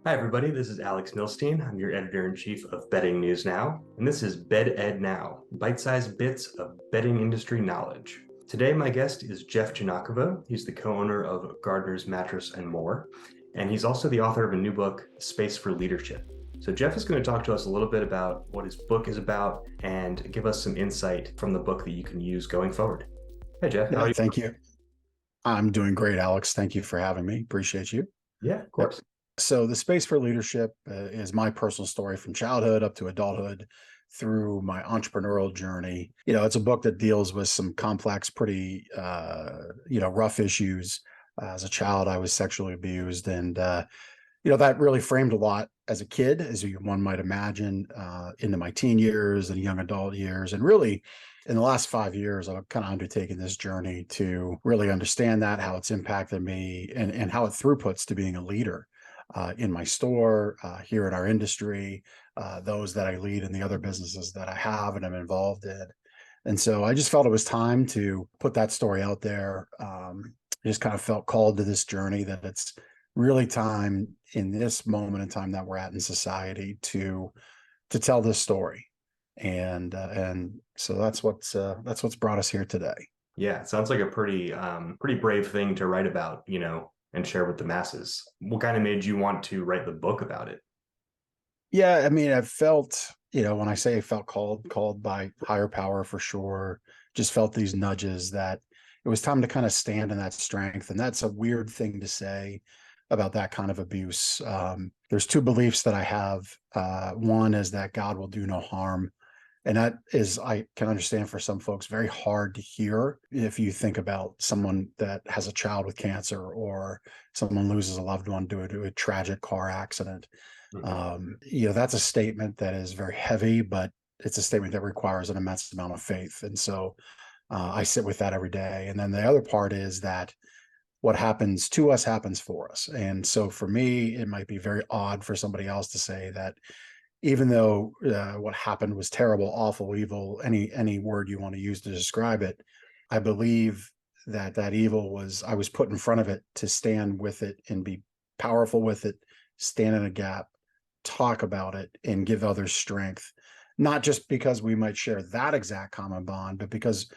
Hi, everybody. This is Alex Milstein. I'm your editor-in-chief of Betting News Now, and this is Bed Ed Now, bite-sized bits of betting industry knowledge. Today, my guest is Jeff Giagnocavo. He's the co-owner of Gardner's Mattress and more, and he's also the author of a new book, Space for Leadership. So Jeff is going to talk to us a little bit about what his book is about and give us some insight from the book that you can use going forward. Hey, Jeff, how Yeah, are you? thank you. I'm doing great, Alex. Thank you for having me. Appreciate you. Yeah, of Yep. course. So, the Space for Leadership is my personal story from childhood up to adulthood through my entrepreneurial journey. It's a book that deals with some complex, pretty, rough issues. As a child, I was sexually abused, and that really framed a lot as a kid, one might imagine, into my teen years and young adult years. And really, in the last 5 years, I've kind of undertaken this journey to really understand that, how it's impacted me, and how it throughputs to being a leader in my store, here in our industry, those that I lead in the other businesses that I have and I'm involved in. And so I just felt it was time to put that story out there. I just kind of felt called to this journey, that it's really time in this moment in time that we're at in society to tell this story. And so that's what's brought us here today. Yeah, it sounds like a pretty brave thing to write about, and share with the masses. What kind of made you want to write the book about it? Yeah, I mean, I felt, when I say I felt called by higher power for sure, just felt these nudges that it was time to kind of stand in that strength. And that's a weird thing to say about that kind of abuse. There's two beliefs that I have. One is that God will do no harm. And that is, I can understand, for some folks, very hard to hear if you think about someone that has a child with cancer, or someone loses a loved one due to a tragic car accident. Mhm. That's a statement that is very heavy, but it's a statement that requires an immense amount of faith. And so I sit with that every day. And then the other part is that what happens to us happens for us. And so for me, it might be very odd for somebody else to say that, even though what happened was terrible, awful, evil, any word you want to use to describe it, I believe that that evil was, I was put in front of it to stand with it and be powerful with it, stand in a gap, talk about it, and give others strength. Not just because we might share that exact common bond, but because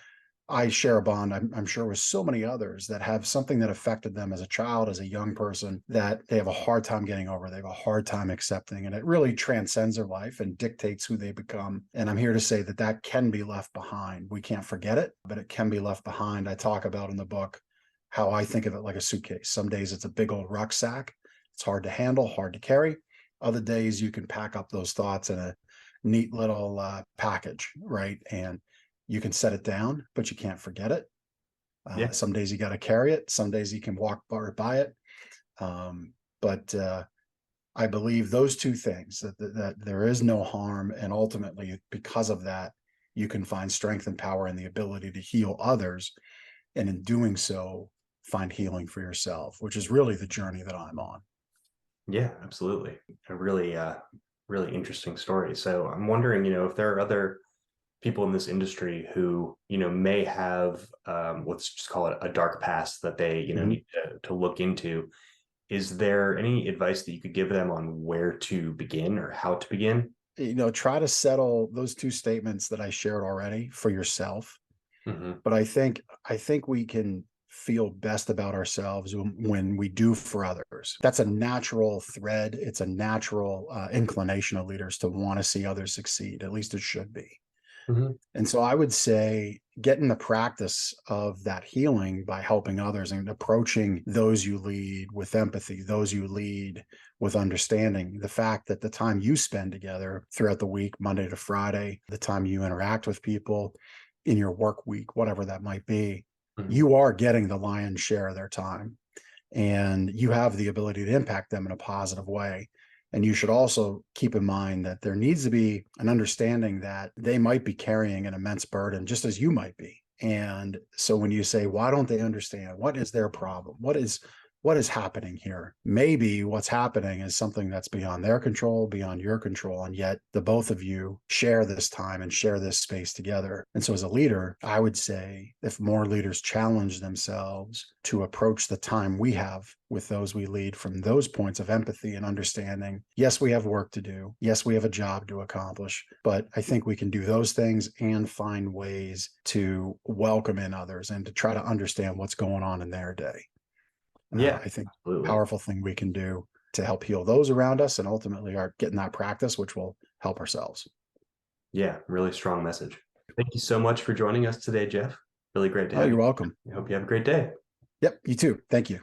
I share a bond, I'm sure, with so many others that have something that affected them as a child, as a young person, that they have a hard time getting over. They have a hard time accepting, and it really transcends their life and dictates who they become. And I'm here to say that that can be left behind. We can't forget it, but it can be left behind. I talk about in the book how I think of it like a suitcase. Some days it's a big old rucksack. It's hard to handle, hard to carry. Other days you can pack up those thoughts in a neat little package, right? And you can set it down, but you can't forget it. Yeah. Some days you got to carry it. Some days you can walk by it. But I believe those two things, that there is no harm, and ultimately, because of that, you can find strength and power and the ability to heal others, and in doing so, find healing for yourself, which is really the journey that I'm on. Yeah, absolutely. A really interesting story. So I'm wondering, if there are other people in this industry who, may have, let's just call it a dark past that they, Mhm. need to look into. Is there any advice that you could give them on where to begin or how to begin? Try to settle those two statements that I shared already for yourself. Hmm. But I think we can feel best about ourselves when we do for others. That's a natural thread. It's a natural inclination of leaders to want to see others succeed. At least it should be. Hmm. And so I would say get in the practice of that healing by helping others and approaching those you lead with empathy, those you lead with understanding. The fact that the time you spend together throughout the week, Monday to Friday, the time you interact with people in your work week, whatever that might be, Hmm. you are getting the lion's share of their time, and you have the ability to impact them in a positive way. And you should also keep in mind that there needs to be an understanding that they might be carrying an immense burden, just as you might be. And so when you say, why don't they understand? What is their problem? What is what is happening here? Maybe what's happening is something that's beyond their control, beyond your control, and yet the both of you share this time and share this space together. And so as a leader, I would say if more leaders challenge themselves to approach the time we have with those we lead from those points of empathy and understanding, yes, we have work to do. Yes, we have a job to accomplish, but I think we can do those things and find ways to welcome in others and to try to understand what's going on in their day. Yeah, I think absolutely. powerful thing we can do to help heal those around us and ultimately are getting that practice, which will help ourselves. Yeah, really strong message. Thank you so much for joining us today, Jeff. Really great to Oh, have you're you. welcome. I hope you have a great day. Yep, you too. Thank you.